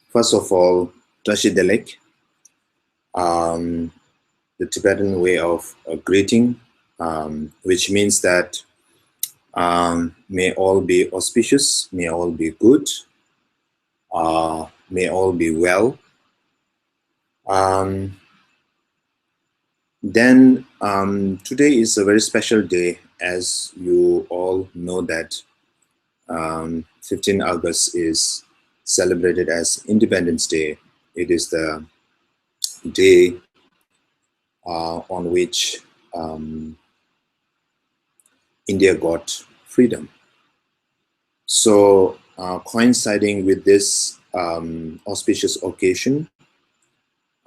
First of all, Tashidelek, the Tibetan way of greeting, which means that may all be auspicious, may all be good, may all be well. Then today is a very special day, as you all know that 15 August is celebrated as Independence Day. It is the day on which India got freedom. So coinciding with this auspicious occasion,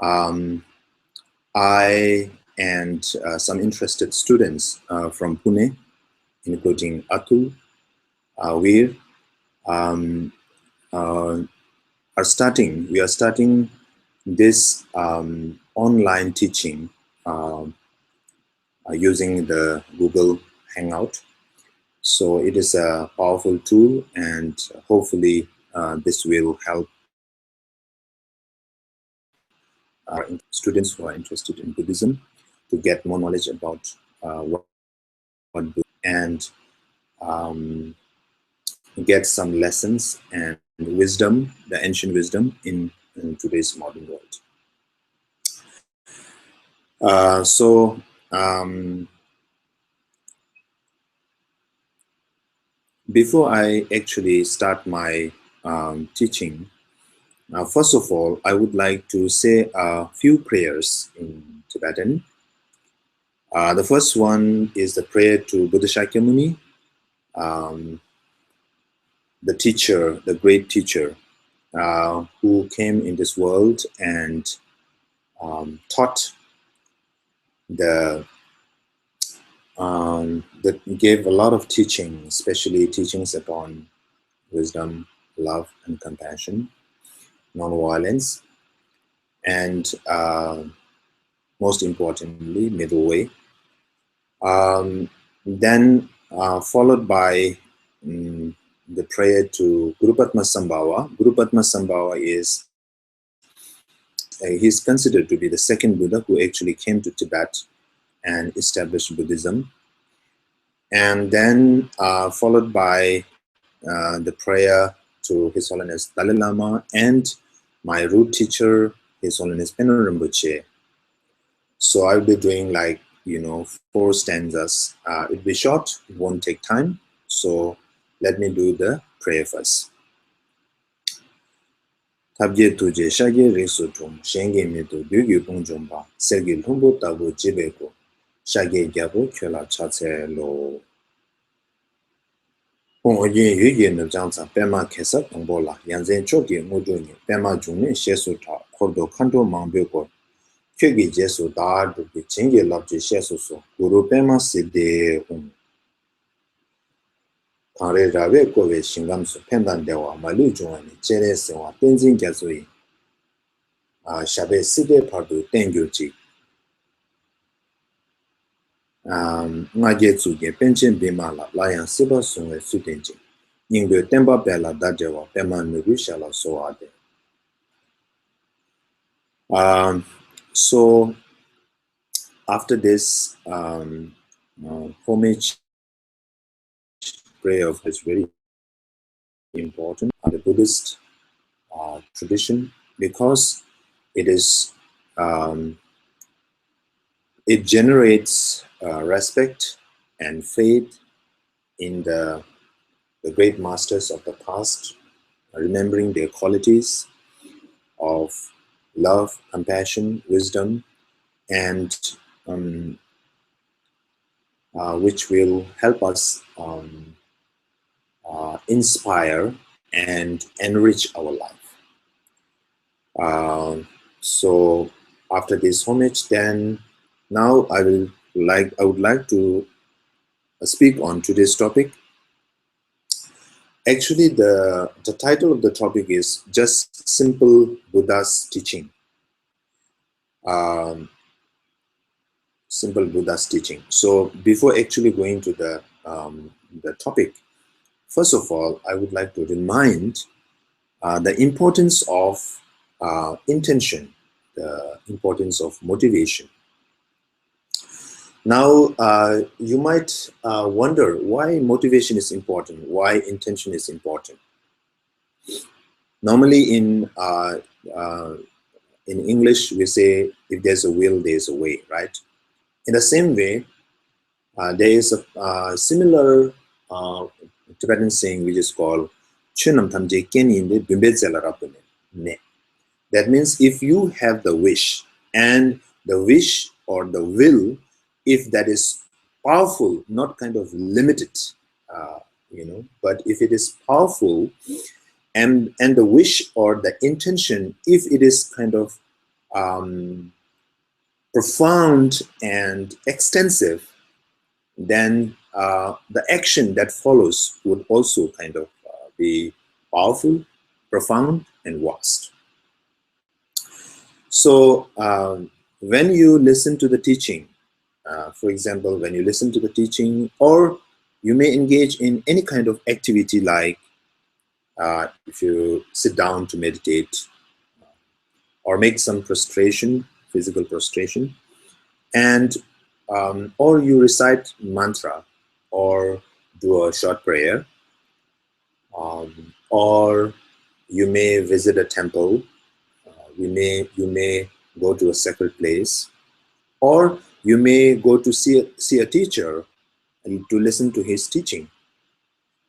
I and some interested students from Pune, including Atul, Veer, we are starting this online teaching using the Google Hangout. So it is a powerful tool, and hopefully this will help students who are interested in Buddhism to get more knowledge about what and get some lessons and wisdom, the ancient wisdom in today's modern world. Before I actually start my teaching, first of all, I would like to say a few prayers in Tibetan. The first one is the prayer to Buddha Shakyamuni, the teacher, the great teacher, who came in this world and taught that gave a lot of teaching, especially teachings upon wisdom, love, and compassion, non-violence, and most importantly, middle way. Then followed by the prayer to Guru Padma Sambhava. Guru Padma Sambhava is he's considered to be the second Buddha who actually came to Tibet and established Buddhism. And then followed by the prayer to His Holiness Dalai Lama and my root teacher, His Holiness Penon Rinpoche. So I'll be doing 4 stanzas. It'll be short, it won't take time. So let me do the prayer first. Tabje tuje shage resotum, shenge meto dugi pungjomba, sergi lumbo tabu jibeko, shage gyabo kyola chatse lo. Oye yuye no jansa pema kesa tongbola, yanzen choki mojoni, pema june shesuta, kordo kanto mangbeko, kyegi jesu dardu ki chingi labje shesuso, guru pema siddhe Kare rawe kowe shingamsu pendan dewa malu jungani chere sewa tenzin gyazui shabe side pardu tengyuchi ngaje tsuge penchen bimala layan siba sungwe sutenji nyingbe temba pela dajewa pema nubu shala soade. So after this homage prayer is very important in the Buddhist tradition because it is it generates respect and faith in the great masters of the past, remembering their qualities of love, compassion, wisdom, and which will help us inspire and enrich our life. So after this homage, then now I would like to speak on today's topic. Actually, the title of the topic is just simple Buddha's teaching. Simple Buddha's teaching. So before actually going to the topic, first of all, I would like to remind The importance of intention, the importance of motivation. Now, you might wonder why motivation is important, why intention is important. Normally in English, we say, if there's a will, there's a way, right? In the same way, there is a similar Tibetan saying which is called "Chunam Tamje Kenyin de Ne." That means if you have the wish, and the wish or the will, if that is powerful, not kind of limited, but if it is powerful, and the wish or the intention, if it is kind of profound and extensive, then the action that follows would also kind of be powerful, profound, and vast. So when you listen to the teaching, for example, when you listen to the teaching, or you may engage in any kind of activity like if you sit down to meditate or make some prostration, physical prostration, and or you recite mantra or do a short prayer, or you may visit a temple, you may go to a sacred place, or you may go to see a teacher and to listen to his teaching,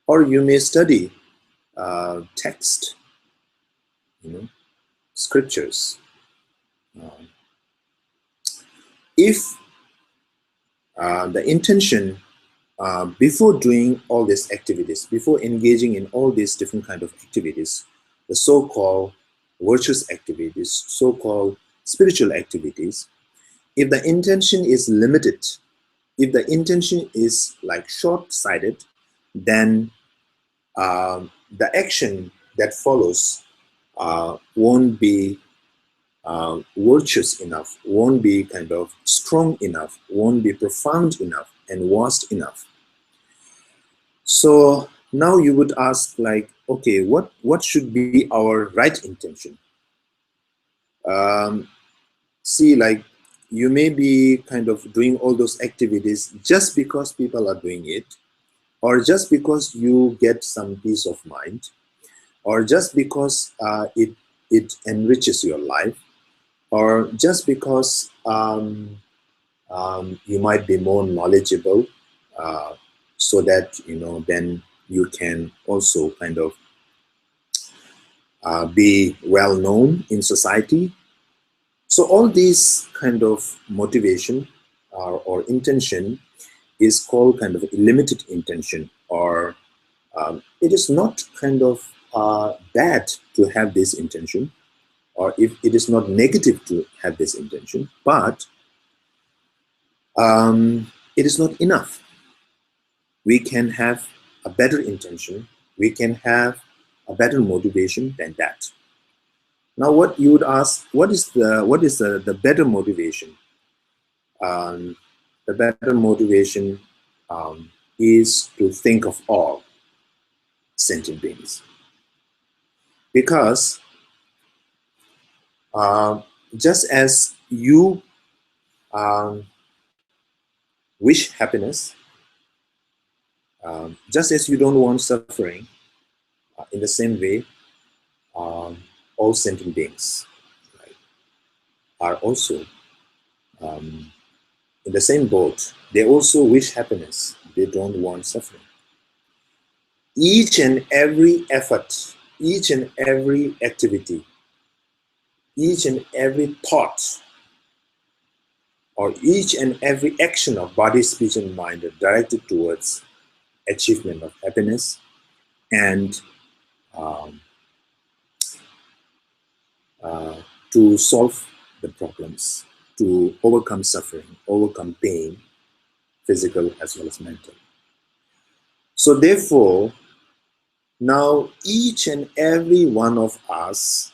or you may study text, scriptures. If the intention before doing all these activities, before engaging in all these different kind of activities, the so-called virtuous activities, so-called spiritual activities, if the intention is limited, if the intention is like short-sighted, then the action that follows won't be virtuous enough, won't be kind of strong enough, won't be profound enough and vast enough. So now you would ask, like, okay, what should be our right intention? See, like, you may be kind of doing all those activities just because people are doing it, or just because you get some peace of mind, or just because it enriches your life, or just because you might be more knowledgeable, so that then you can also kind of be well known in society. So all these kind of motivation or intention is called kind of limited intention, or it is not kind of bad to have this intention, or if it is not negative to have this intention, but it is not enough. We can have a better intention, we can have a better motivation than that. Now, what you would ask, what is the better motivation? The better motivation is to think of all sentient beings, because just as you wish happiness, just as you don't want suffering, in the same way, all sentient beings, right, are also in the same boat. They also wish happiness. They don't want suffering. Each and every effort, each and every activity, each and every thought, or each and every action of body, speech, and mind are directed towards achievement of happiness and to solve the problems, to overcome suffering, overcome pain, physical as well as mental. So therefore, now each and every one of us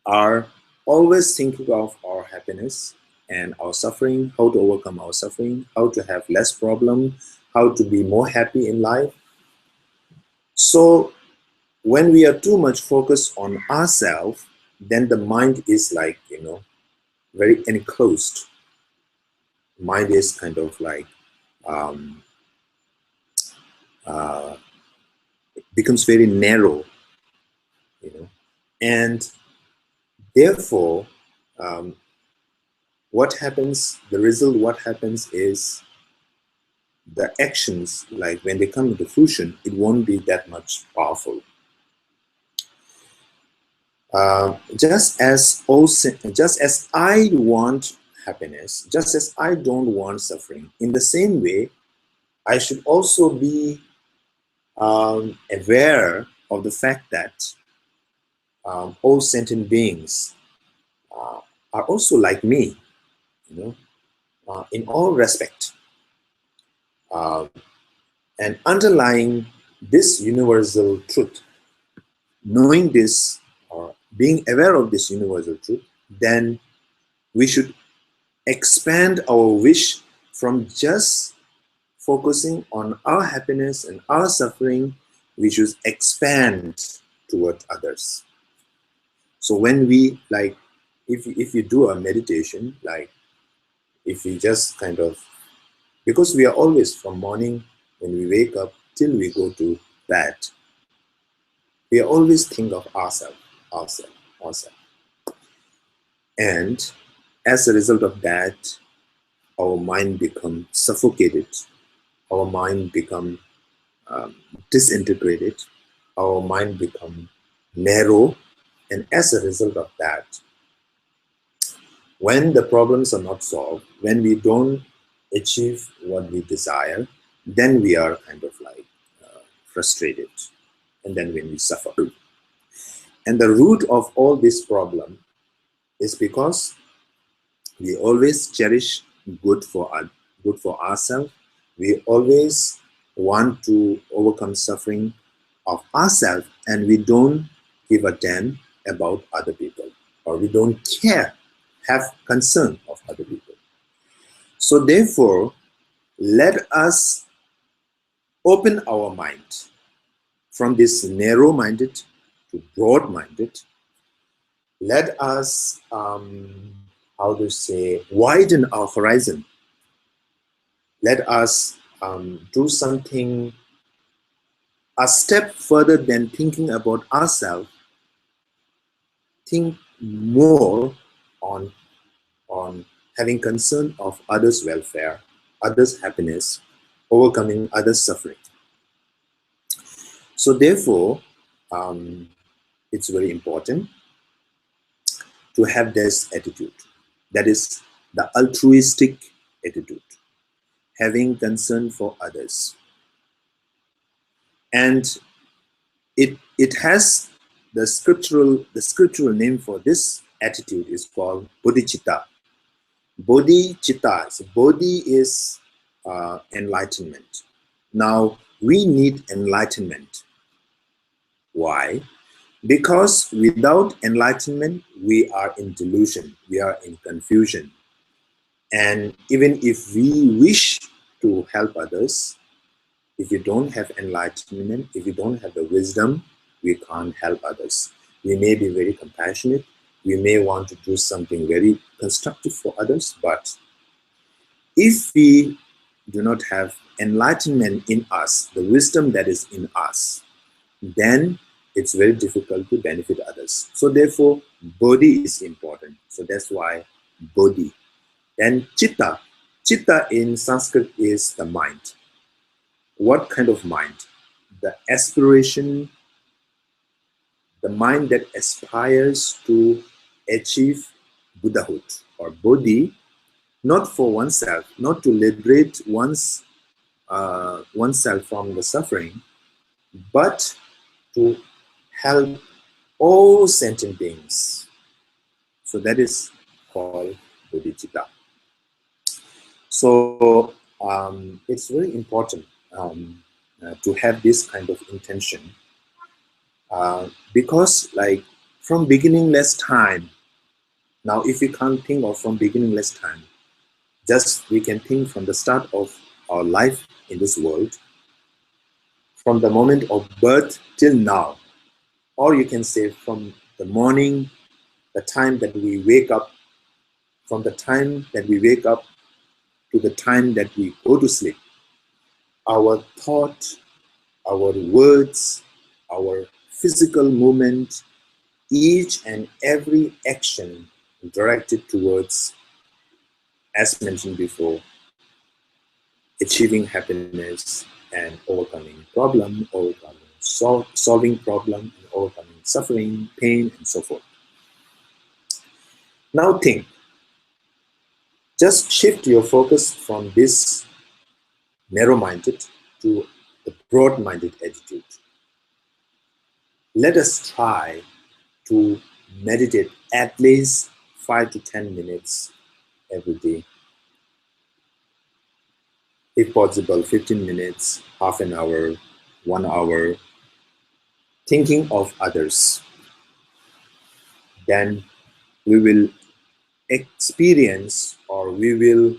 are always thinking of our happiness and our suffering, how to overcome our suffering, how to have less problem, how to be more happy in life. So when we are too much focused on ourselves, then the mind is like, very enclosed. Mind is kind of like, um, uh, becomes very narrow, and therefore, um, what happens is the actions, like when they come into fruition, it won't be that much powerful. Just as I want happiness, just as I don't want suffering, in the same way, I should also be aware of the fact that all sentient beings uh, are also like me, in all respect. Uh, and underlying this universal truth, knowing this or being aware of this universal truth, then we should expand our wish from just focusing on our happiness and our suffering. We should expand toward others. So when we, like, if you do a meditation, like if we just kind of, because we are always, from morning when we wake up till we go to bed, we always think of ourselves, ourselves, ourselves. And as a result of that, our mind becomes suffocated, our mind becomes disintegrated, our mind becomes narrow, and as a result of that, when the problems are not solved, when we don't achieve what we desire, then we are kind of like frustrated, and then when we suffer. And the root of all this problem is because we always cherish good for ourselves. We always want to overcome suffering of ourselves, and we don't give a damn about other people, or we don't have concern of other people. So therefore, let us open our mind from this narrow-minded to broad-minded. Let us, widen our horizon. Let us do something a step further than thinking about ourselves. Think more on having concern of others' welfare, others' happiness, overcoming others' suffering. So therefore, it's very important to have this attitude. That is the altruistic attitude, having concern for others. And it has the scriptural name for this attitude is called bodhicitta. Bodhicitta. So bodhi is enlightenment. Now we need enlightenment. Why? Because without enlightenment, we are in delusion, we are in confusion. And even if we wish to help others, if you don't have enlightenment, if you don't have the wisdom, we can't help others. We may be very compassionate, we may want to do something very constructive for others, but if we do not have enlightenment in us, the wisdom that is in us, then it's very difficult to benefit others. So therefore, bodhi is important. So that's why bodhi. And chitta. Chitta in Sanskrit is the mind. What kind of mind? The aspiration, the mind that aspires to achieve Buddhahood or Bodhi, not for oneself, not to liberate oneself from the suffering, but to help all sentient beings. So that is called bodhicitta. So it's very important to have this kind of intention because, like, from beginningless time, now if we can't think of from beginningless time, just we can think from the start of our life in this world, from the moment of birth till now, or you can say from the morning, the time that we wake up, from the time that we wake up to the time that we go to sleep, our thought, our words, our physical movement, each and every action directed towards, as mentioned before, achieving happiness and overcoming problem, solving problem, and overcoming suffering, pain, and so forth. Now think, just shift your focus from this narrow-minded to the broad-minded attitude. Let us try to meditate at least 5 to 10 minutes every day. If possible, 15 minutes, half an hour, 1 hour, thinking of others. Then we will experience, or we will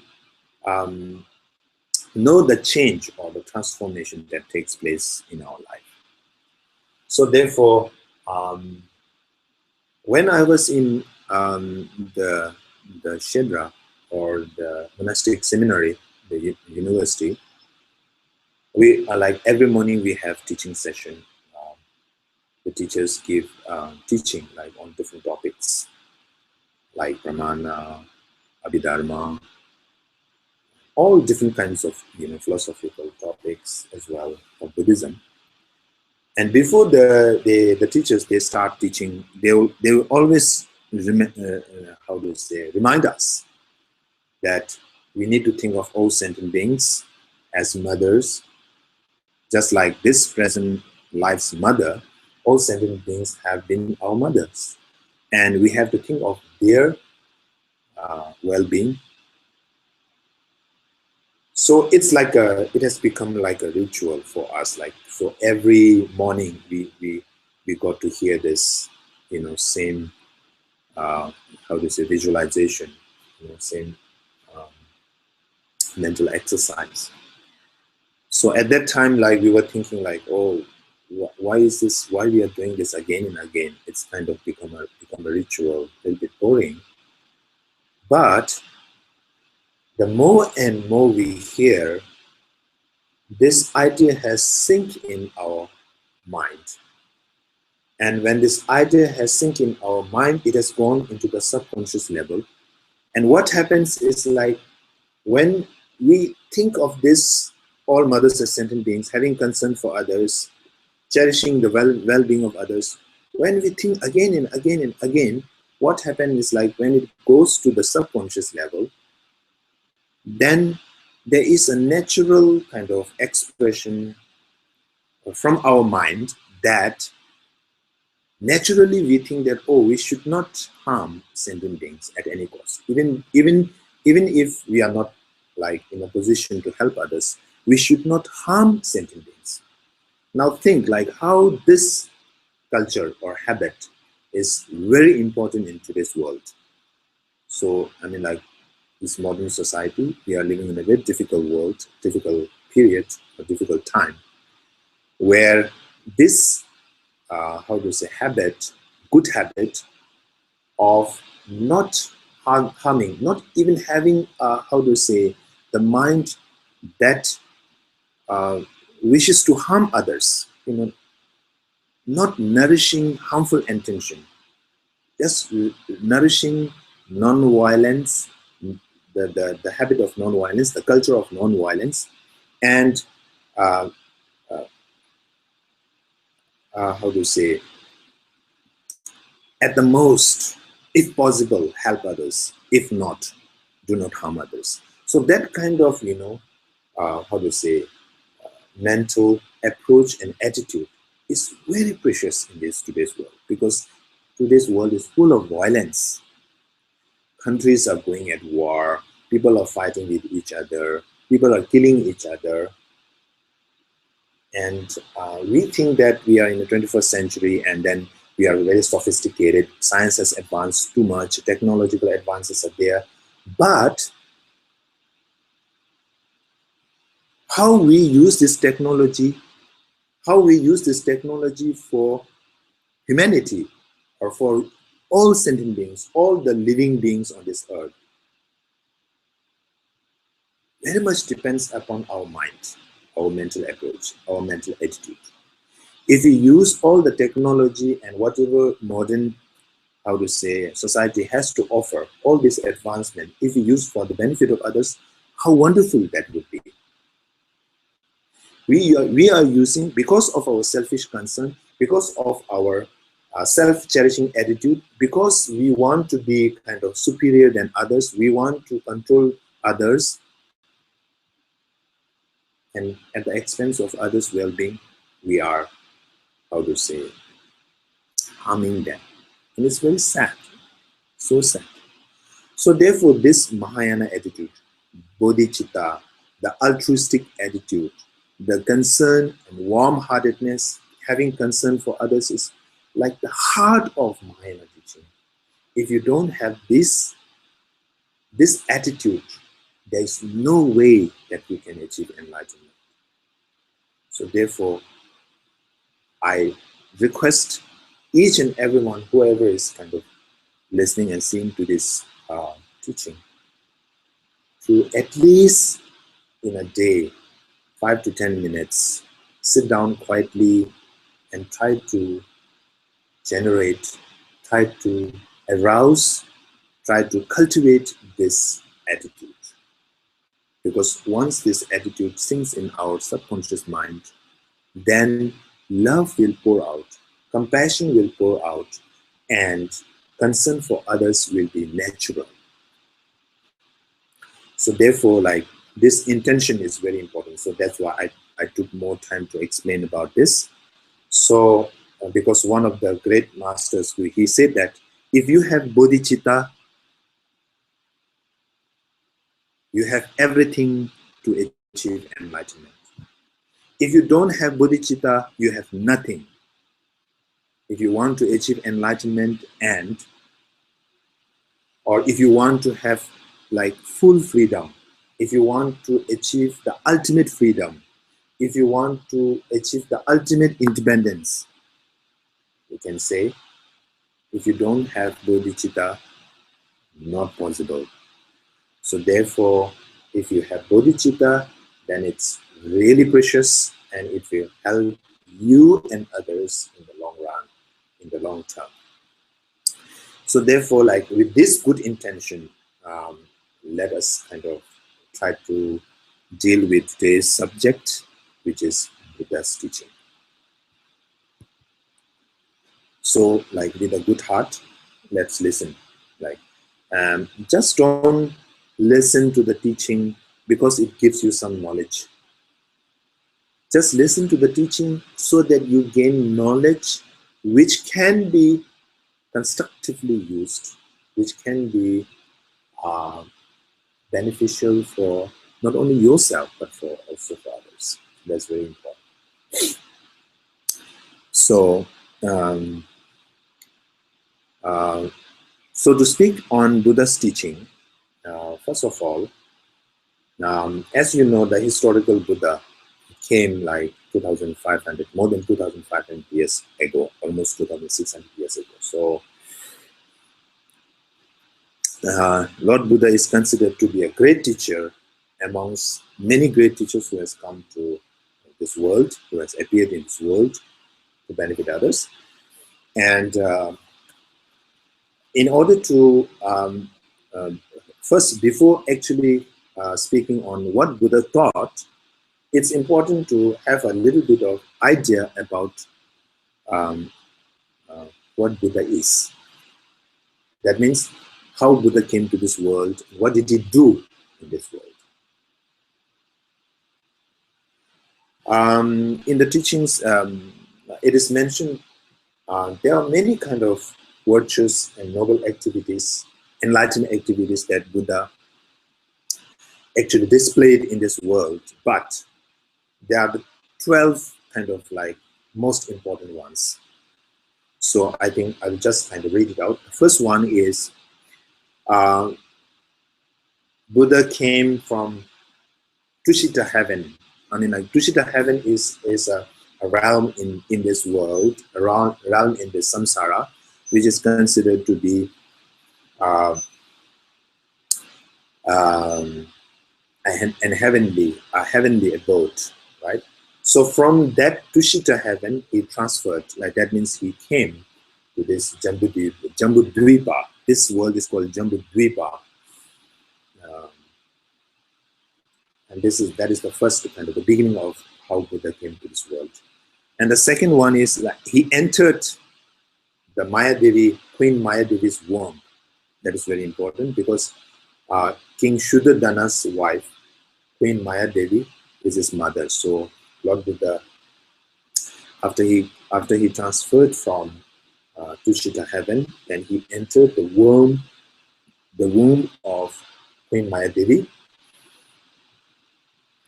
know the change or the transformation that takes place in our life. So therefore, when I was in the Shedra, or the monastic seminary, the university, we are like every morning we have teaching session. The teachers give teaching like on different topics, like Pramana, Abhidharma, all different kinds of philosophical topics as well of Buddhism. And before the teachers they start teaching, they will always remind us that we need to think of all sentient beings as mothers, just like this present life's mother. All sentient beings have been our mothers, and we have to think of their well-being. So it's like it has become like a ritual for us. Like so, every morning we got to hear this, same visualization, same mental exercise. So at that time, like we were thinking, like, oh, why is this? Why we are doing this again and again? It's kind of become a ritual, a little bit boring. But the more and more we hear, this idea has sunk in our mind. And when this idea has sunk in our mind, it has gone into the subconscious level. And what happens is, like, when we think of this, all mothers as sentient beings, having concern for others, cherishing the well-being of others, when we think again and again and again, what happens is, like, when it goes to the subconscious level, then there is a natural kind of expression from our mind that naturally we think that, oh, we should not harm sentient beings at any cost. Even if we are not like in a position to help others, we should not harm sentient beings. Now think like how this culture or habit is very important in today's world. So I mean, like, this modern society, we are living in a very difficult world, difficult period, a difficult time, where this good habit of not harming, not even having the mind that wishes to harm others, not nourishing harmful intention, just nourishing non-violence, the habit of non-violence, the culture of non-violence, and at the most, if possible, help others. If not, do not harm others. So that kind of, mental approach and attitude is very precious in today's world, because today's world is full of violence. Countries are going at war. People are fighting with each other. People are killing each other. And we think that we are in the 21st century, and then we are very sophisticated. Science has advanced too much. Technological advances are there. But how we use this technology for humanity, or for all sentient beings, all the living beings on this earth, very much depends upon our mind, our mental approach, our mental attitude. If we use all the technology and whatever modern, how to say, society has to offer, all this advancement, if we use for the benefit of others, how wonderful that would be. We are using, because of our selfish concern, because of our self-cherishing attitude, because we want to be kind of superior than others, we want to control others, and at the expense of others' well-being, we are, how to say, harming them. And it's very sad, so sad. So therefore, this Mahayana attitude, bodhicitta, the altruistic attitude, the concern and warm-heartedness, having concern for others, is like the heart of Mahayana teaching. If you don't have this attitude, there is no way that we can achieve enlightenment. So therefore, I request each and everyone, whoever is kind of listening and seeing to this teaching, to at least in a day, 5 to 10 minutes, sit down quietly and try to generate, try to arouse, try to cultivate this attitude. Because once this attitude sinks in our subconscious mind, then love will pour out, compassion will pour out, and concern for others will be natural. So therefore, like, this intention is very important. So that's why I took more time to explain about this. So because one of the great masters, he said that if you have bodhicitta, you have everything to achieve enlightenment. If you don't have bodhicitta, you have nothing. If you want to achieve enlightenment, or if you want to have like full freedom, if you want to achieve the ultimate freedom, if you want to achieve the ultimate independence, you can say, if you don't have bodhicitta, not possible. So therefore, if you have bodhicitta, then it's really precious, and it will help you and others in the long run, in the long term. So therefore, like, with this good intention, let us kind of try to deal with today's subject, which is Buddha's teaching. So, like, with a good heart, let's listen. Like, just don't listen to the teaching because it gives you some knowledge. Just listen to the teaching so that you gain knowledge which can be constructively used, which can be beneficial for not only yourself, but for also for others. That's very important. So, so to speak on Buddha's teaching, first of all, as you know, the historical Buddha came like 2,500, more than 2,500 years ago, almost 2,600 years ago. So, Lord Buddha is considered to be a great teacher amongst many great teachers who has come to this world, who has appeared in this world to benefit others. And in order to, first, before actually speaking on what Buddha taught, it's important to have a little bit of idea about what Buddha is. That means how Buddha came to this world, what did he do in this world. In the teachings, it is mentioned there are many kind of virtuous and noble activities, enlightened activities that Buddha actually displayed in this world, but there are the 12 kind of like most important ones. So I think I'll just kind of read it out. The first one is Buddha came from Tushita heaven. I mean, like, Tushita heaven is a a realm in this world, a realm in the samsara, which is considered to be uh, um, a heavenly abode, right? So from that Tushita heaven, he transferred, like that means he came to this Jambudvipa. This world is called Jambudvipa. Um, and that is the first kind of the beginning of how Buddha came to this world. And the second one is like he entered the Mayadevi, Queen Mayadevi's womb. That is very important because King Shuddhodana's wife, Queen Mayadevi, is his mother. So Lord Buddha, after he transferred from Tushita heaven, then he entered the womb of Queen Mayadevi.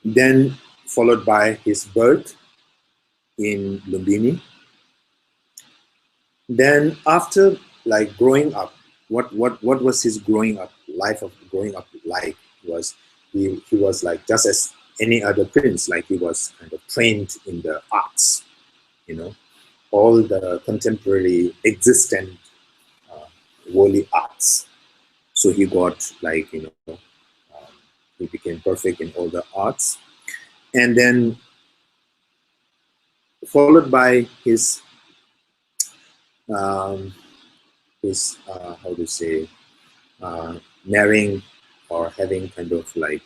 Then followed by his birth in Lumbini. Then after like growing up, what was his life of growing up like? Was he was like just as any other prince, like he was kind of trained in the arts, you know, all the contemporary existent worldly arts. So he got like, you know, he became perfect in all the arts. And then followed by his how to say, marrying or having kind of like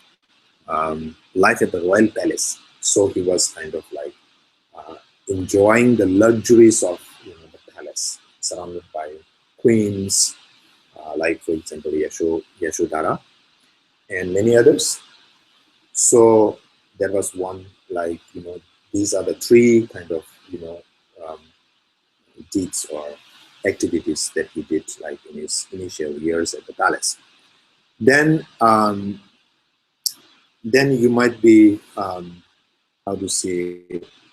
life at the royal palace. So he was kind of like enjoying the luxuries of, you know, the palace, surrounded by queens, like for example Yashodhara and many others. So there was one, like, you know, these are the three kind of, you know, um, deeds or activities that he did like in his initial years at the palace. Then you might be how to say,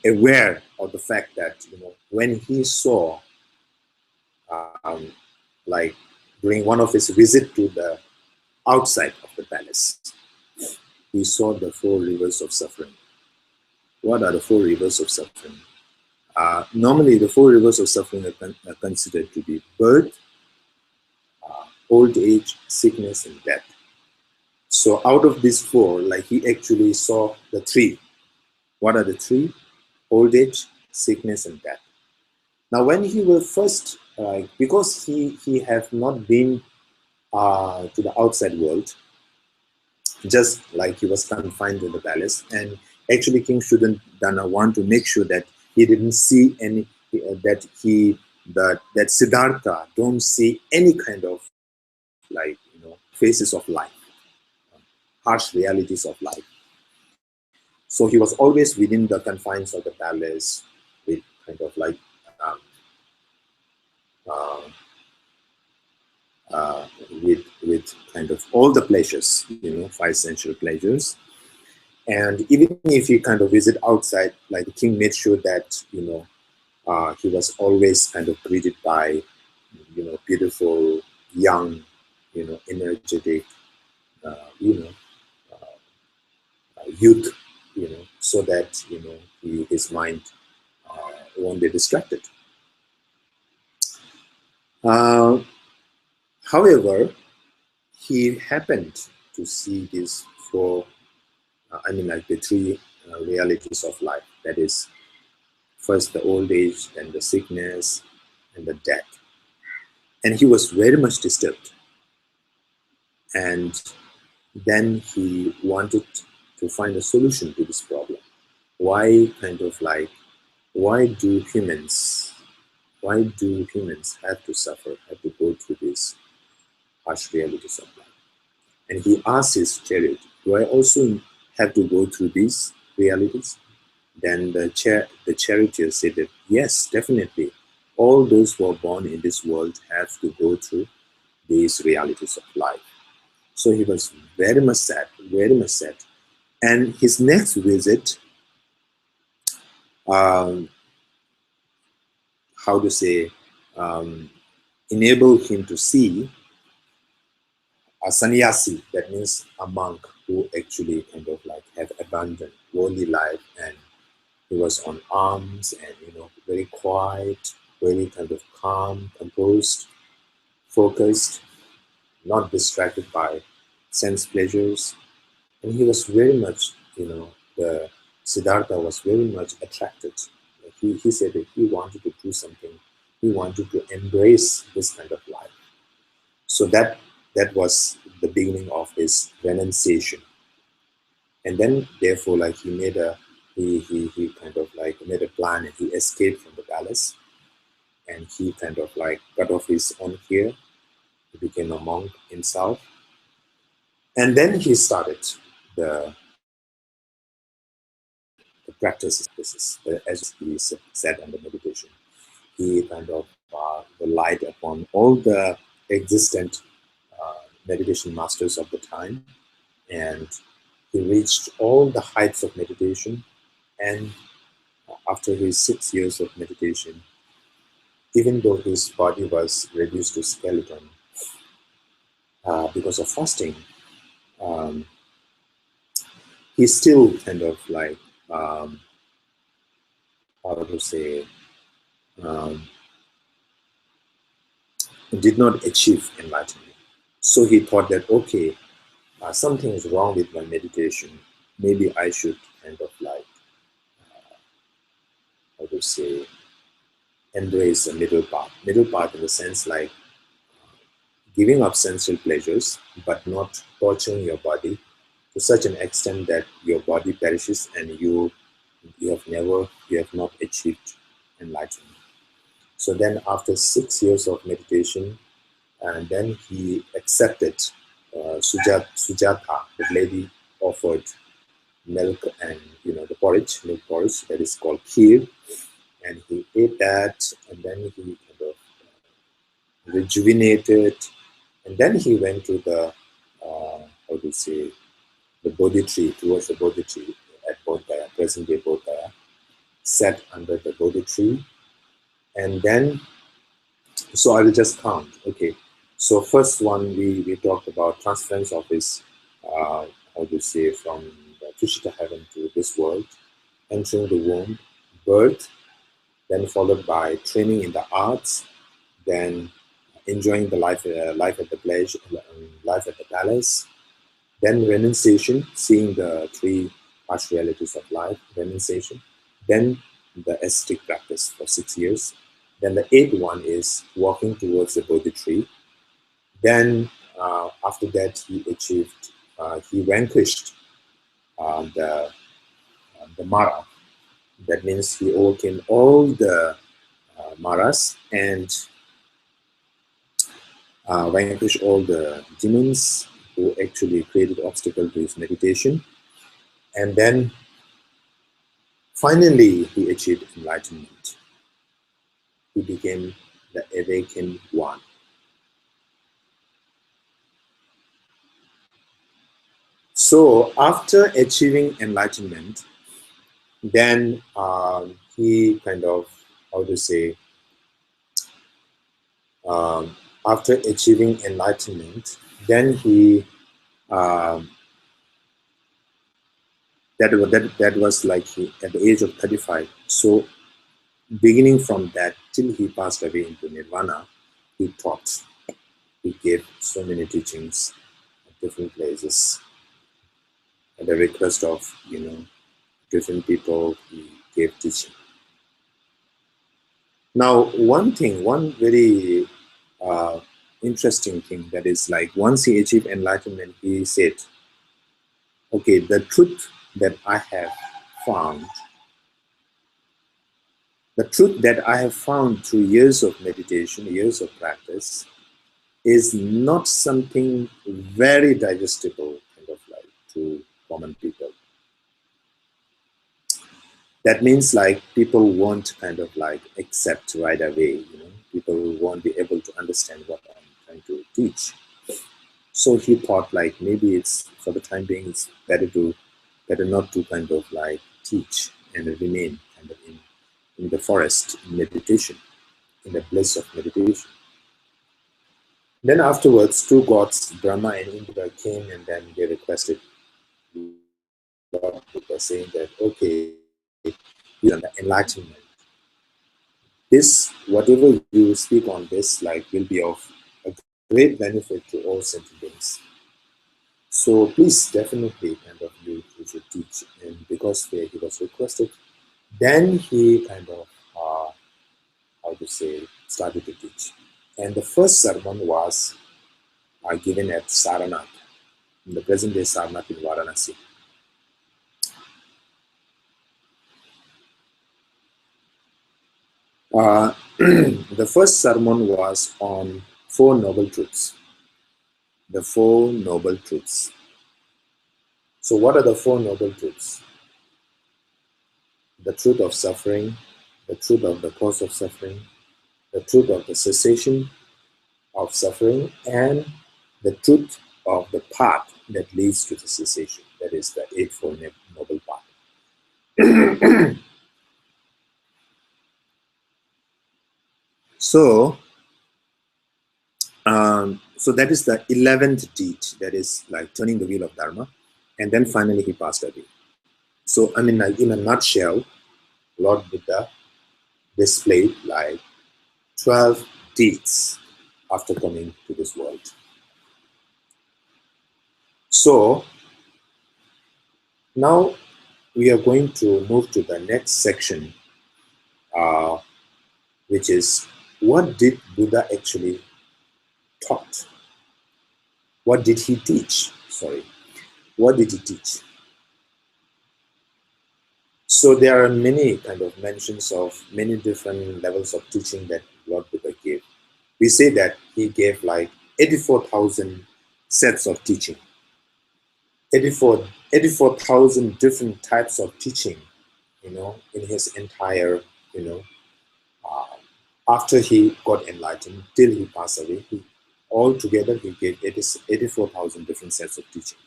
aware of the fact that, you know, when he saw like during one of his visit to the outside of the palace, he saw the four rivers of suffering. What are the four rivers of suffering? Normally the four rivers of suffering are considered to be birth, old age, sickness, and death. So out of these four, like he actually saw the three. What are the three? Old age, sickness, and death. Now, when he was first, because he have not been to the outside world, just like he was confined in the palace, and actually King Shuddhodana want to make sure that he didn't see any, that Siddhartha don't see any kind of, like, you know, phases of life, harsh realities of life. So he was always within the confines of the palace with kind of like uh, with kind of all the pleasures, you know, five sensual pleasures. And even if he kind of visit outside, like the king made sure that, you know, he was always kind of greeted by, you know, beautiful, young, you know, energetic, you know, youth, you know, so that, you know, his mind won't be distracted. However, he happened to see these four, like the three realities of life. That is, first the old age, then the sickness, and the death. And he was very much disturbed. And then he wanted to find a solution to this problem. Why kind of like, why do humans have to suffer, have to go through these harsh realities of life? And he asked his chariot, do I also have to go through these realities? Then the charioteer said that, yes, definitely. All those who are born in this world have to go through these realities of life. So he was very much sad, very much sad. And his next visit, how to say, enabled him to see a sannyasi, that means a monk who actually kind of like have abandoned worldly life and He was on alms and, very quiet, very kind of calm, composed, focused, not distracted by sense pleasures. And he was very much, the Siddhartha was very much attracted. He said that he wanted to do something. He wanted to embrace this kind of life. So that was the beginning of his renunciation. And then, therefore, like he kind of like made a plan, and he escaped from the palace, and he kind of like cut off his own hair. He became a monk himself, and then he started the practices. As he said under meditation, he kind of relied upon all the existent meditation masters of the time, and he reached all the heights of meditation. And after his 6 years of meditation, even though his body was reduced to skeleton because of fasting, um, he still kind of like, how to say, um, did not achieve enlightenment. So he thought that, okay, something is wrong with my meditation. Maybe I should kind of like, how to say, embrace a middle path. Middle path in the sense like giving up sensual pleasures, but not torturing your body to such an extent that your body perishes and you have not achieved enlightenment. So then after 6 years of meditation, and then he accepted Sujata, the lady offered milk and the milk porridge that is called kheer, and he ate that, and then he kind of rejuvenated, and then he went to the how to say, the Bodhi tree, towards the Bodhi tree at Bodh Gaya, present day Bodh Gaya, sat under the Bodhi tree, and then, so I will just count. Okay, so first one we talked about transference of his, how to say, from the Tushita heaven to this world, entering the womb, birth, then followed by training in the arts, then enjoying the life at the pleasure, life at the palace, then renunciation, seeing the three harsh realities of life, renunciation, then the ascetic practice for 6 years. Then the eighth one is walking towards the Bodhi tree. Then after that, he vanquished the Mara. That means he overcame all the Maras and vanquished all the demons who actually created obstacle to his meditation. And then finally, he achieved enlightenment. He became the awakened one. So after achieving enlightenment, then he kind of, how to say, after achieving enlightenment, then he, that was like he, at the age of 35. So beginning from that till he passed away into nirvana, he taught. He gave so many teachings at different places at the request of different people. He gave teaching. Now, one very interesting thing, that is like once he achieved enlightenment, he said, okay, the truth that I have found, through years of meditation, years of practice, is not something very digestible kind of like to common people. That means like people won't kind of like accept right away, people won't be able to understand what I'm trying to teach. So he thought like maybe it's, for the time being, it's better not to kind of like teach and remain kind of in the forest, in meditation, in the bliss of meditation. Then afterwards, two gods, Brahma and Indra, came, and then they requested Lord Buddha, saying that, okay, on the enlightenment. This, whatever you speak on this, like, will be of a great benefit to all sentient beings. So please, definitely, kind of, you should teach. And because he was requested, then he kind of, how to say, started to teach. And the first sermon was given at Saranath, in the present day Sarnath in Varanasi. The first sermon was on Four Noble Truths. The Four Noble Truths. So what are the Four Noble Truths? The truth of suffering, the truth of the cause of suffering, the truth of the cessation of suffering, and the truth of the path that leads to the cessation. That is the Eightfold Noble Path. So that is the 11th deed, that is like turning the wheel of Dharma. And then finally he passed away. So, I mean, like, in a nutshell, Lord Buddha displayed like 12 deeds after coming to this world. So now we are going to move to the next section, which is, what did Buddha actually taught? What did he teach? Sorry, what did he teach? So there are many kind of mentions of many different levels of teaching that Lord Buddha gave. We say that he gave like 84,000 sets of teaching, 84,000 different types of teaching, in his entire, after he got enlightened till he passed away. Altogether, he gave 84,000 different sets of teaching.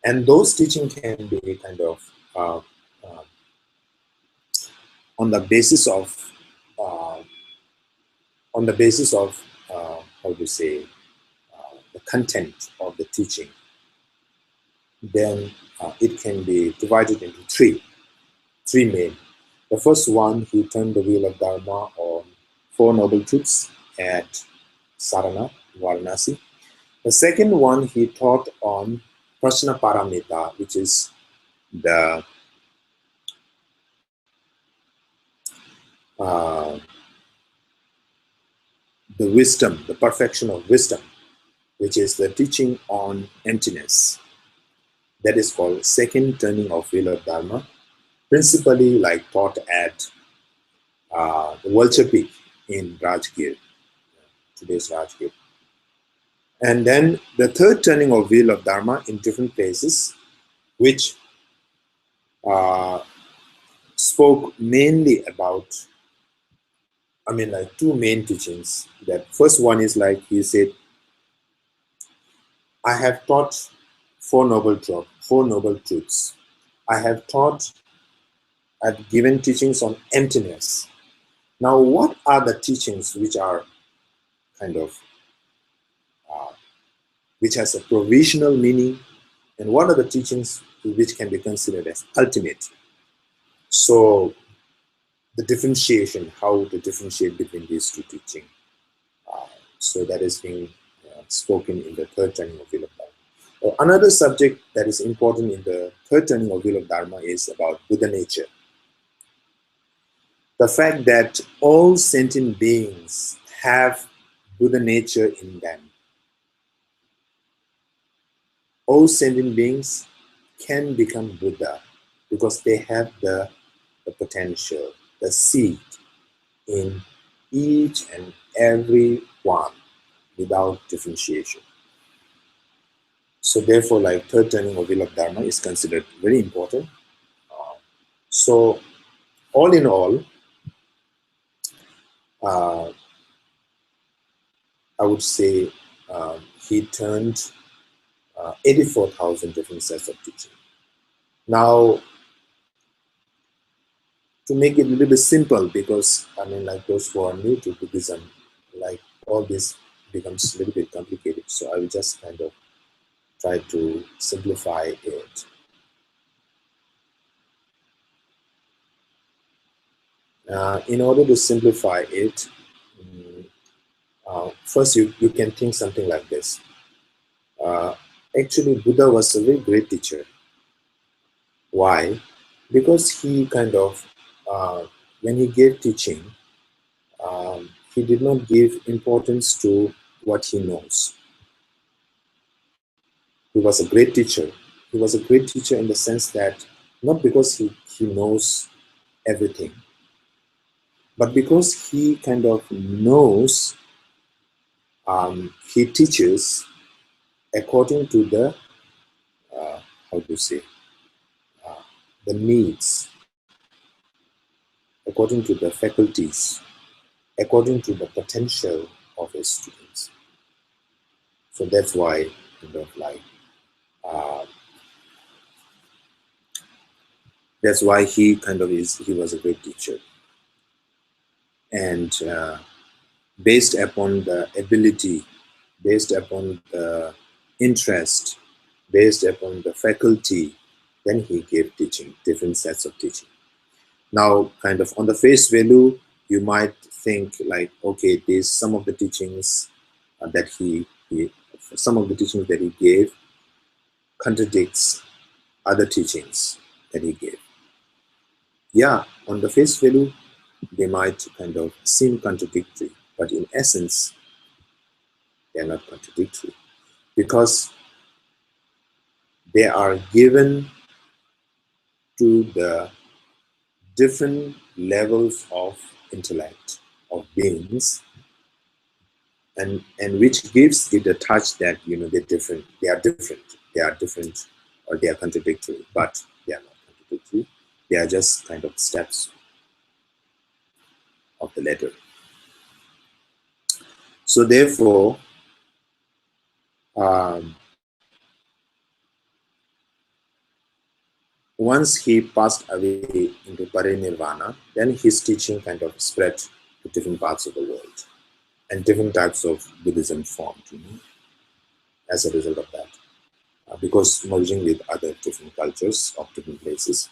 And those teaching can be kind of on the basis of how to say, the content of the teaching. Then it can be divided into three main. The first one, he turned the wheel of Dharma on Four Noble Truths at Saranath, Varanasi. The second one, he taught on Prashna Paramita, which is the wisdom, the perfection of wisdom, which is the teaching on emptiness. That is called second turning of wheel of Dharma, principally like taught at the Vulture Peak in Rajgir, today's Rajgir. And then the third turning of wheel of Dharma in different places, which spoke mainly about, I mean, like, two main teachings. That first one is like he said, I have taught Four Noble Truths. I have taught, I've given teachings on emptiness. Now, what are the teachings which are kind of, which has a provisional meaning, and what are the teachings which can be considered as ultimate? So the differentiation, how to differentiate between these two teachings. So that is being spoken in the third turning of wheel of Dharma. Another subject that is important in the third turning of wheel of Dharma is about Buddha nature. The fact that all sentient beings have Buddha nature in them. All sentient beings can become Buddha because they have the potential, the seed in each and every one without differentiation. So therefore, like, third turning of wheel of Dharma is considered very important. So all in all, I would say he turned 84,000 different sets of teaching. Now, to make it a little bit simple, because I mean, like, those who are new to Buddhism, like, all this becomes a little bit complicated. So I will just kind of try to simplify it. In order to simplify it, first you can think something like this. Actually, Buddha was a very great teacher. Why? Because he kind of, when he gave teaching, he did not give importance to what he knows. He was a great teacher. He was a great teacher in the sense that not because he knows everything, but because he kind of knows, he teaches according to the, how to say, the needs, according to the faculties, according to the potential of his students. So that's why kind of like, uh, that's why he kind of he was a great teacher. And based upon the ability, based upon the interest, based upon the faculty, then he gave teaching, different sets of teaching. Now, kind of on the face value, you might think like, okay, there's some of the teachings that some of the teachings that he gave contradicts other teachings that he gave. Yeah, on the face value, they might kind of seem contradictory, but in essence, they are not contradictory because they are given to the different levels of intellect of beings, and which gives it a touch that they're different, or they are contradictory, but they are not contradictory. They are just kind of steps of the ladder. So therefore, once he passed away into parinirvana, then his teaching kind of spread to different parts of the world, and different types of Buddhism formed, as a result of that, because merging with other different cultures of different places.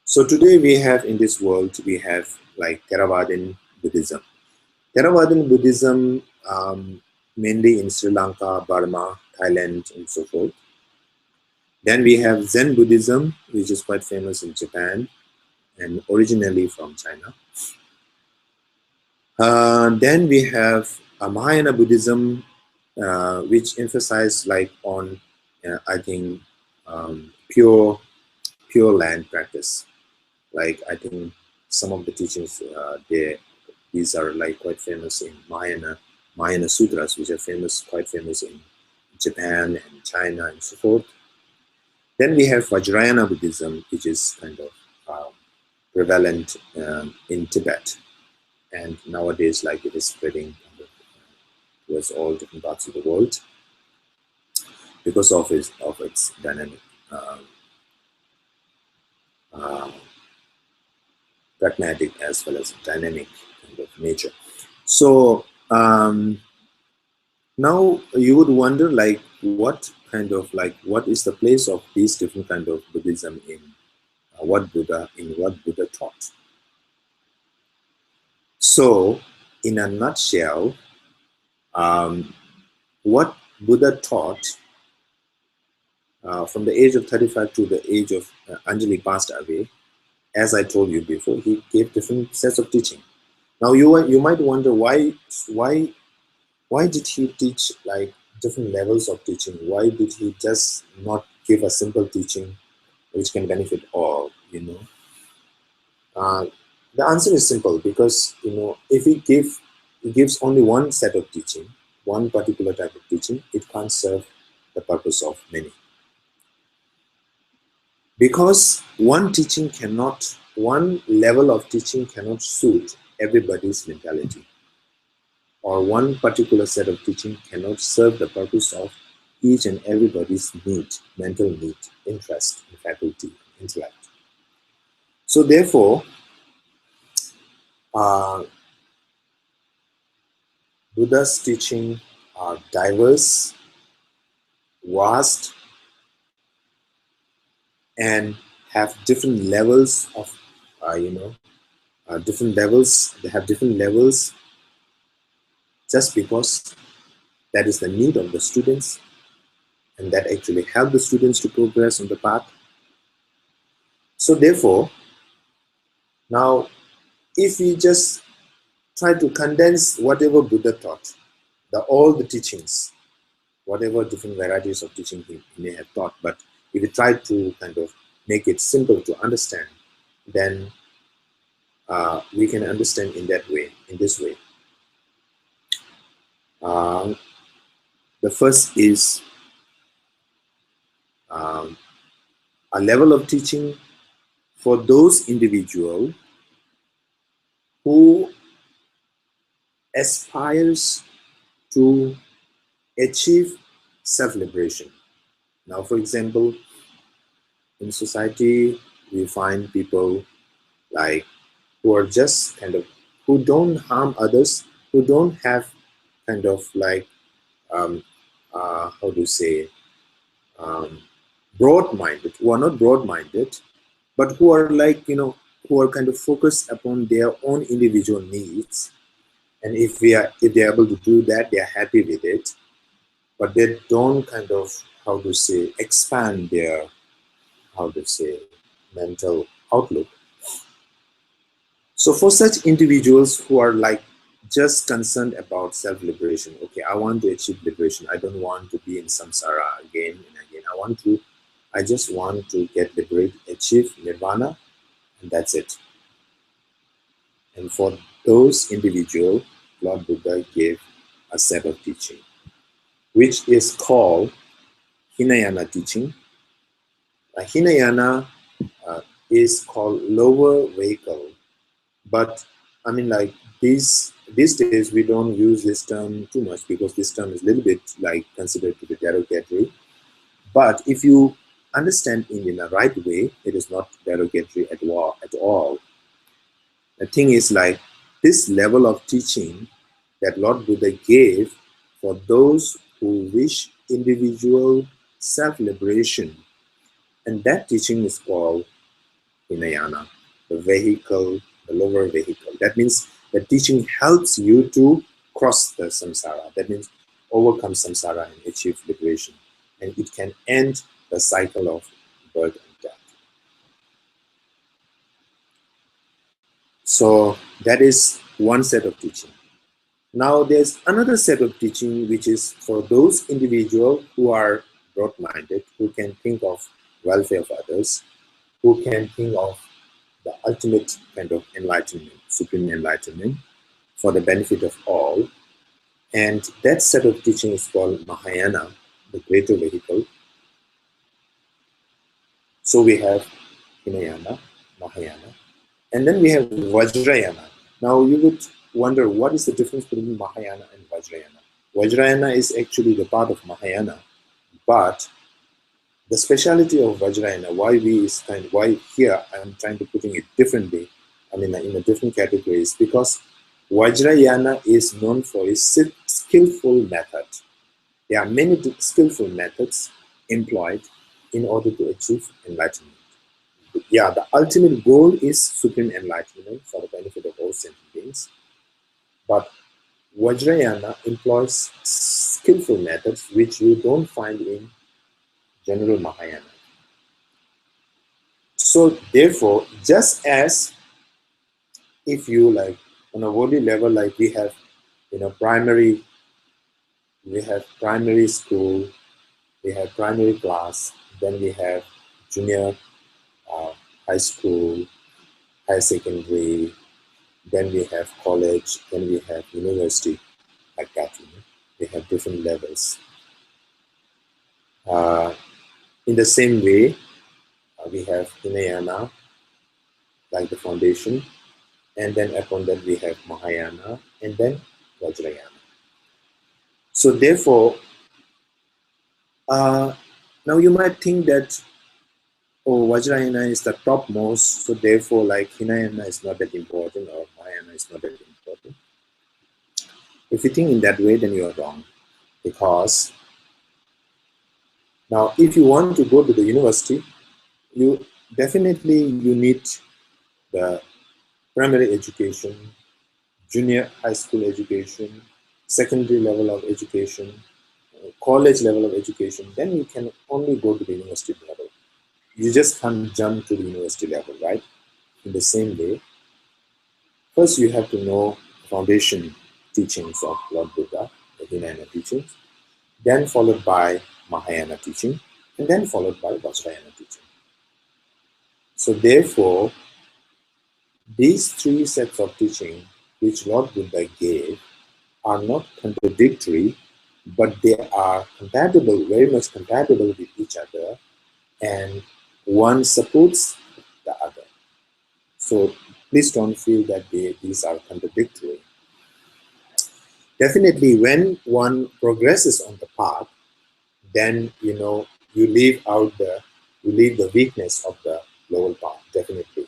So today we have in this world, we have like Theravadin Buddhism. Theravadin Buddhism, mainly in Sri Lanka, Burma, Thailand, and so forth. Then we have Zen Buddhism, which is quite famous in Japan and originally from China. Then we have Mahayana Buddhism, which emphasizes like on, I think, pure land practice. Like I think some of the teachings these are like quite famous in Mahayana Sutras, which are quite famous in Japan and China and so forth. Then we have Vajrayana Buddhism, which is kind of prevalent in Tibet, and nowadays like it is spreading kind of towards all different parts of the world because of its dynamic, pragmatic as well as dynamic kind of nature. So now you would wonder like what is the place of these different kind of Buddhism in what Buddha taught. So in a nutshell, what Buddha taught from the age of 35 to the age of Anjali passed away, as I told you before, he gave different sets of teaching. Now you might wonder why did he teach like different levels of teaching? Why did he just not give a simple teaching which can benefit all? The answer is simple, because if he gives only one set of teaching, one particular type of teaching, it can't serve the purpose of many. Because one level of teaching cannot suit everybody's mentality, or one particular set of teaching cannot serve the purpose of each and everybody's need, mental need, interest, faculty, intellect. So therefore, Buddha's teaching are diverse, vast, and have different levels of, different levels. They have different levels just because that is the need of the students, and that actually help the students to progress on the path. So therefore, now if we just try to condense whatever Buddha taught, all the teachings, whatever different varieties of teaching he may have taught, but if we try to kind of make it simple to understand, then we can understand in that way, in this way. The first is a level of teaching for those individuals who aspires to achieve self-liberation. Now, for example, in society, we find people like who are just kind of, who don't harm others, who don't have kind of like, how do you say, broad-minded, who are not broad-minded, but who are like, who are kind of focused upon their own individual needs. And if they're able to do that, they're happy with it, but they don't kind of, how to say, expand their, how to say, mental outlook. So for such individuals who are like just concerned about self-liberation, okay, I want to achieve liberation. I don't want to be in samsara again and again. I just want to get liberated, achieve nirvana, and that's it. And for those individuals, Lord Buddha gave a set of teaching, which is called Hinayana teaching. Hinayana is called lower vehicle, but I mean, like these days we don't use this term too much because this term is a little bit like considered to be derogatory. But if you understand in the right way, it is not derogatory at all. The thing is like this level of teaching that Lord Buddha gave for those who wish individual self-liberation, and that teaching is called Hinayana, the vehicle, the lower vehicle. That means the teaching helps you to cross the samsara. That means overcome samsara and achieve liberation. And it can end the cycle of birth and death. So that is one set of teaching. Now there's another set of teaching which is for those individuals who are broad-minded, who can think of welfare of others, who can think of the ultimate kind of enlightenment, supreme enlightenment, for the benefit of all. And that set of teaching is called Mahayana, the greater vehicle. So we have Hinayana, Mahayana, and then we have Vajrayana. Now you would wonder, what is the difference between Mahayana and Vajrayana? Vajrayana is actually the part of Mahayana, but the speciality of Vajrayana, why here I'm trying to putting it differently, I mean in a different category, is because Vajrayana is known for its skillful method. There are many skillful methods employed in order to achieve enlightenment. Yeah, the ultimate goal is supreme enlightenment for the benefit of all sentient beings. But Vajrayana employs skillful methods which you don't find in general Mahayana. So therefore, just as if you like on a worldly level, like we have, primary school, we have primary class, then we have junior high school, higher secondary, then we have college, then we have university, like that. We have different levels. In the same way, we have Hinayana, like the foundation, and then upon that we have Mahayana, and then Vajrayana. So therefore, now you might think that, oh, Vajrayana is the topmost, so therefore like Hinayana is not that important or Mahayana is not that important. If you think in that way, then you are wrong. Because now if you want to go to the university, you need the primary education, junior high school education, secondary level of education, college level of education, then you can only go to the university level. You just can't jump to the university level, right? In the same way, first you have to know foundation teachings of Lord Buddha, the Hinayana teachings, then followed by Mahayana teaching, and then followed by Vajrayana teaching. So therefore, these three sets of teaching which Lord Buddha gave are not contradictory, but they are compatible, very much compatible with each other, and one supports the other. So please don't feel that these are contradictory. Definitely, when one progresses on the path, then you leave the weakness of the lower path. Definitely,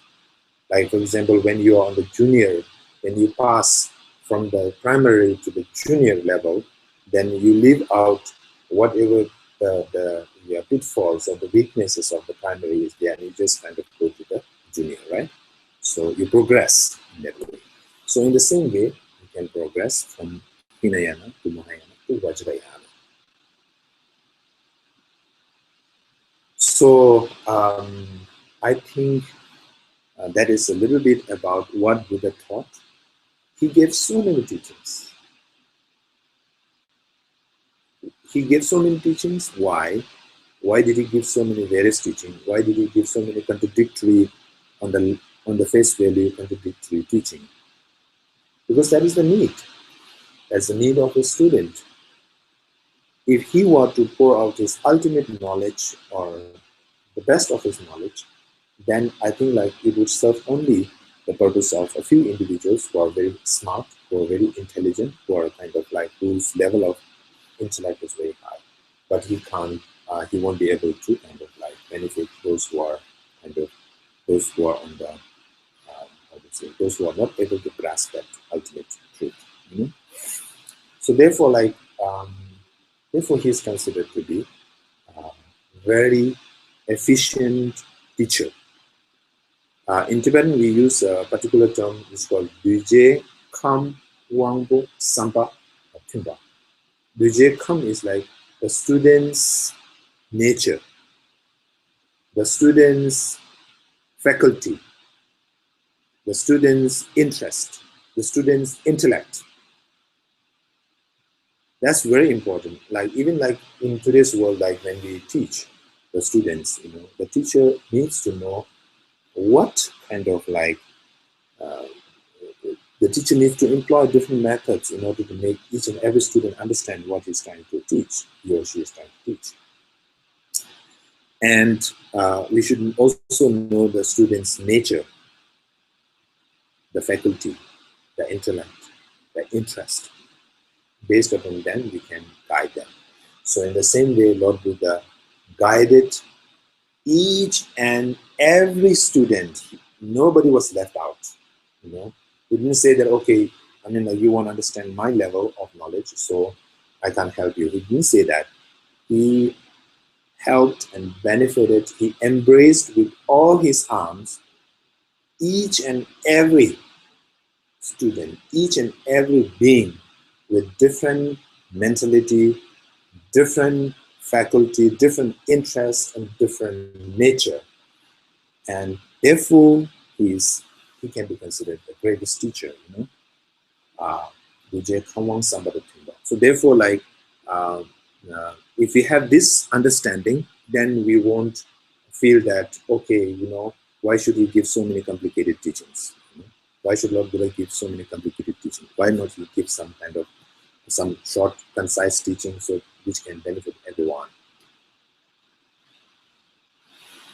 like for example, when you are on the junior, when you pass from the primary to the junior level, then you leave out whatever the pitfalls or the weaknesses of the primary is there, and you just kind of go to the junior, right? So you progress in that way. So in the same way, you can progress from Hinayana to Mahayana to Vajrayana. So I think that is a little bit about what Buddha taught. He gave so many teachings. He gave so many teachings. Why? Why did he give so many various teachings? Why did he give so many contradictory, on the face value, contradictory teaching? Because that is the need. That's the need of a student. If he were to pour out his ultimate knowledge or the best of his knowledge, then I think like it would serve only the purpose of a few individuals who are very smart, who are very intelligent, who are kind of like whose level of intellect is very high. But he can't, he won't be able to kind of like benefit those who are on the, those who are not able to grasp that ultimate truth. So therefore, therefore he is considered to be a very efficient teacher. In Tibetan, we use a particular term which is called Duje Kam Wangbo Sampa Timba. Duje Kam is like the student's nature, the student's faculty, the student's interest, the student's intellect. That's very important. Like even like in today's world, like when we teach the students, the teacher needs to know what kind of like the teacher needs to employ different methods in order to make each and every student understand what he's trying to teach, he or she is trying to teach. And we should also know the student's nature, the faculty, the intellect, the interest. Based upon them, we can guide them. So in the same way, Lord Buddha guided each and every student. Nobody was left out. He didn't say that, okay, you want to understand my level of knowledge, so I can't help you. He didn't say that. He helped and benefited. He embraced with all his arms each and every student, each and every being with different mentality, different faculty, different interests, and different nature. And therefore, he can be considered the greatest teacher, So therefore, if we have this understanding, then we won't feel that, okay, why should he give so many complicated teachings? Why should Lord Buddha give so many complicated teachings? Why not he give some short, concise teaching which can benefit everyone?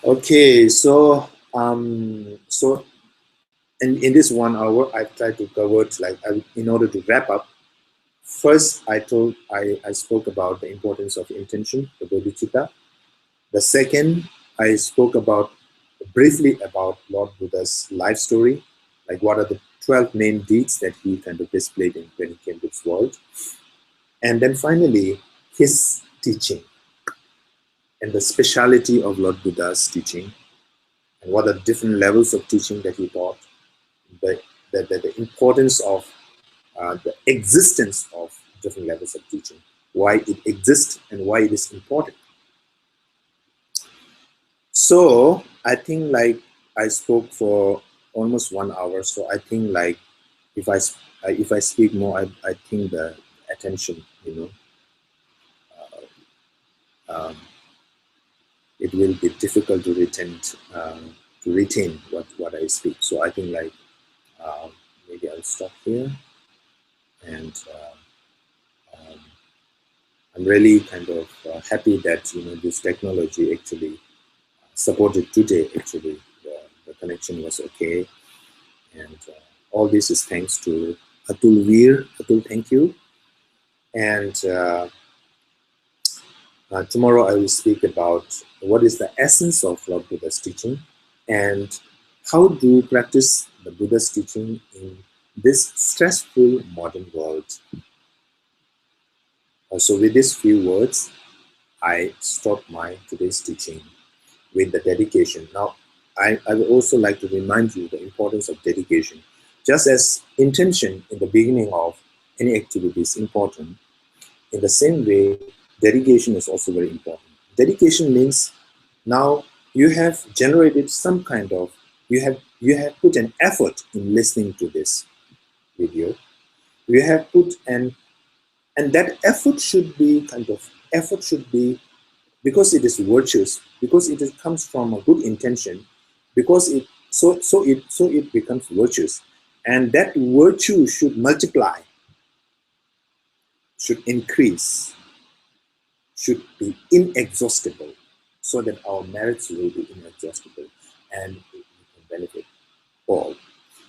Okay, so in this 1 hour, I tried to cover in order to wrap up. First, I spoke about the importance of intention, the bodhicitta. The second, I spoke briefly about Lord Buddha's life story, like what are the 12 main deeds that he kind of displayed when he came to this world. And then finally, his teaching and the speciality of Lord Buddha's teaching, and what are different levels of teaching that he taught, the, the importance of the existence of different levels of teaching, why it exists and why it is important. So I think like I spoke for almost 1 hour. So I think like if I speak more, I think the attention, um, it will be difficult to retain what I speak. So I think like maybe I'll stop here, and um, I'm really kind of happy that this technology actually supported today. Actually, the connection was okay, and all this is thanks to Atul Veer. Atul, thank you. And tomorrow I will speak about what is the essence of Lord Buddha's teaching, and how to practice the Buddha's teaching in this stressful modern world. So with these few words, I stop my today's teaching with the dedication. Now, I would also like to remind you the importance of dedication. Just as intention in the beginning of any activity is important, in the same way, dedication is also very important. Dedication means now you have generated some kind of, you have put an effort in listening to this video. You have put and that effort should be because it is virtuous, because comes from a good intention, because it becomes virtuous, and that virtue should multiply, should increase, should be inexhaustible, so that our merits will be inexhaustible and we can benefit all.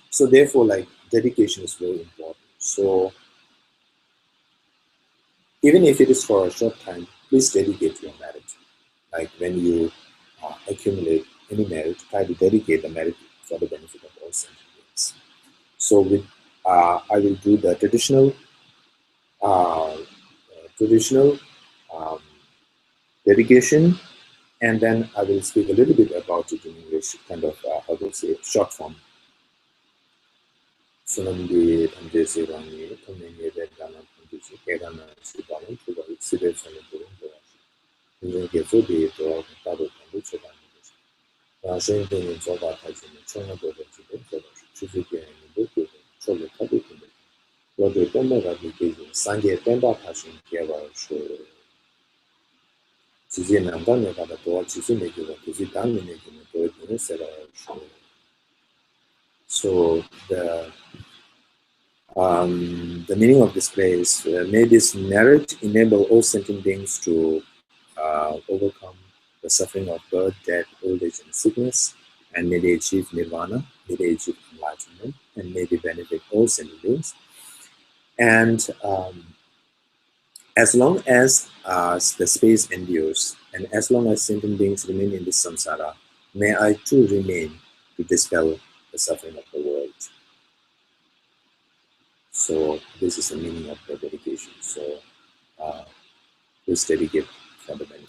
So therefore, like, dedication is very important. So even if it is for a short time, please dedicate your merit. Like when you accumulate any merit, try to dedicate the merit for the benefit of all sentient beings. So with I will do the uh, traditional um, dedication, and then I will speak a little bit about it in English, kind of how to say it, short form. Sonam di tamje sevani, tamenge vedana tamje kedana siddhana tugai siddhe sonam turun doashi. Nge gezo di doa tado tambu chodani doshi. Shen teni zoga tajini chonga doga jide zodashi. Chuzi geni doku chole tado tambu. Lode tomba gadi geji sanje temba tashin kiewa sho. Chizi nanda ne gada doa chizi negiwa chizi dangi negine doa dine sera sho. So the meaning of this prayer is, may this merit enable all sentient beings to overcome the suffering of birth, death, old age, and sickness, and may they achieve nirvana, may they achieve enlightenment, and may they benefit all sentient beings. And as long as the space endures, and as long as sentient beings remain in this samsara, may I too remain to dispel the suffering of the world. So this is the meaning of the dedication. So please dedicate for the benefit.